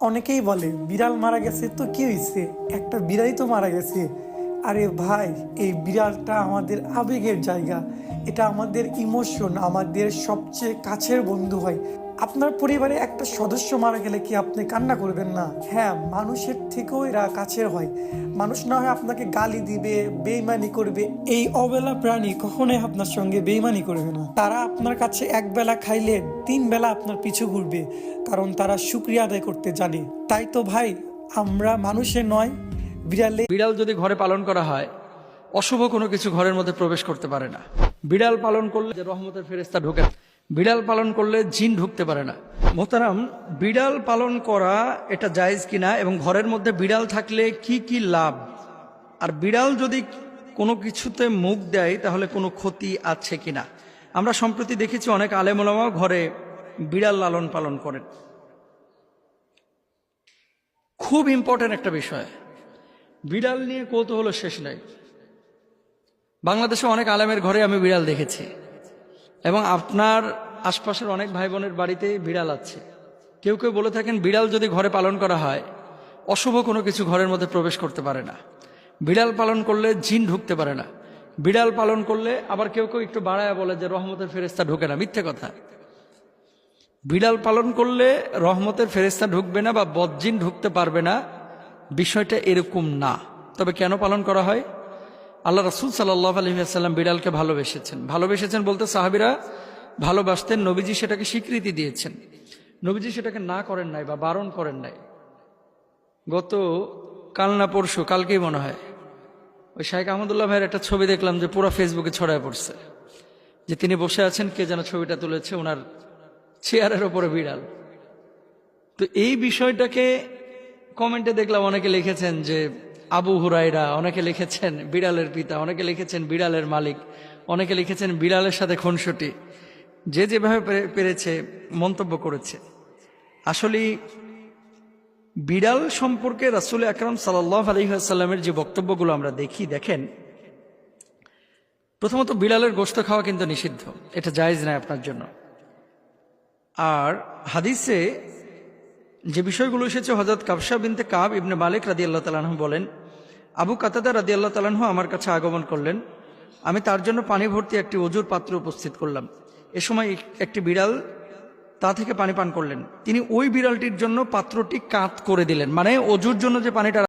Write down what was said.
অনেকেই বলে বিড়াল মারা গেছে তো কি হয়েছে, একটা বিড়ালই তো মারা গেছে। আরে ভাই, এই বিড়ালটা আমাদের আবেগের জায়গা, এটা আমাদের ইমোশন, আমাদের সবচেয়ে কাছের বন্ধু হয়। আপনার পরিবারে একটা সদস্য মারা গেলে কি আপনি কান্না করবেন না? হ্যাঁ, মানুষের থেকেও এরা কাছের হয়। মানুষ না হয় আপনাকে গালি দিবে, বেইমানি করবে, এই অবেলা প্রাণী কখনোই আপনার সঙ্গে বেইমানি করবে না। তারা আপনার কাছে এক বেলা খাইলে 3 বেলা আপনার পিছু ঘুরবে, কারণ তারা শুকরিয়া আদায় করতে জানে। তাই তো ভাই, আমরা মানুষের নয়, বিড়ালে। বিড়াল যদি ঘরে পালন করা হয়, অশুভ কোনো কিছু ঘরের মধ্যে প্রবেশ করতে পারে না। বিড়াল পালন করলে যে রহমতের ফেরেশতা ঢোকে না। বিড়াল পালন করলে জিন ঢুকতে পারে না। মোহতারাম, বিড়াল পালন করা এটা জায়েজ কিনা এবং ঘরের মধ্যে বিড়াল থাকলে কি কি লাভ, আর বিড়াল যদি কোনো কিছুতে মুখ দেয় তাহলে কোনো ক্ষতি আছে কিনা। আমরা সম্প্রতি দেখেছি অনেক আলেম ওলামাও ঘরে বিড়াল লালন পালন করেন। খুব ইম্পর্টেন্ট একটা বিষয়, বিড়াল নিয়ে কৌতূহল শেষ নাই। বাংলাদেশে অনেক আলেমের ঘরে আমি বিড়াল দেখেছি, এবং আপনার আশপাশের অনেক ভাই বোনের বাড়িতে বিড়াল আছে। কেউ কেউ বলে থাকেন বিড়াল যদি ঘরে পালন করা হয়, অশুভ কোনো কিছু ঘরের মধ্যে প্রবেশ করতে পারে না। বিড়াল পালন করলে জিন ঢুকতে পারে না। বিড়াল পালন করলে আবার কেউ কেউ একটু বাড়ায় বলে যে রহমতের ফেরেশতা ঢোকে না। মিথ্যে কথা। বিড়াল পালন করলে রহমতের ফেরেশতা ঢুকবে না বা বদজিন ঢুকতে পারবে না, বিষয়টা এরকম না। তবে কেন পালন করা হয়? আল্লাহ রাসূল সাল্লাল্লাহু আলাইহি ওয়াসাল্লাম বিড়ালকে ভালোবেসেছেন বলতে সাহাবীরা ভালোবাসতেন, নবীজি সেটাকে স্বীকৃতি দিয়েছেন। নবীজি সেটাকে না করেন নাই বা বারণ করেন নাই। গত কাল না পরশু, কালকেই মনে হয়, ওই শাইখ আহমদুল্লাহ ভাইয়ের একটা ছবি দেখলাম যে পুরো ফেসবুকে ছড়ায় পড়ছে, যে তিনি বসে আছেন, কে যেন ছবিটা তুলেছে, ওনার চেয়ারের ওপরে বিড়াল। তো এই বিষয়টাকে কমেন্টে দেখলাম অনেকে লিখেছেন যে আবু হুরায়রা, অনেকে লিখেছেন বিড়ালের পিতা, অনেকে লিখেছেন বিড়ালের মালিক, অনেকে লিখেছেন বিড়ালের সাথে খুনসুটি। যে যেভাবে পেরেছে মন্তব্য করেছে। আসলে বিড়াল সম্পর্কে রাসূল আকরাম সাল্লাল্লাহু আলাইহি ওয়াসাল্লামের যে বক্তব্যগুলো আমরা দেখেন, প্রথমত বিড়ালের গোশত খাওয়া কিন্তু নিষিদ্ধ, এটা জায়েজ নয় আপনার জন্য। আর হাদিসে যে বিষয়গুলো এসেছে, হযরত কাবশা বিনতে কাব ইবনে মালিক রাদিয়াল্লাহু তাআলা আনহু বলেন, আবু কাতাদা রাদিয়াল্লাহু তাআলা আনহু আমার কাছে আগমন করলেন। আমি তার জন্য পানি ভর্তি একটি অজুর পাত্র উপস্থিত করলাম। এ সময় একটি বিড়াল তা থেকে পানি পান করলেন। তিনি ওই বিড়ালটির জন্য পাত্রটি কাত করে দিলেন, মানে অজুর জন্য যে পানিটা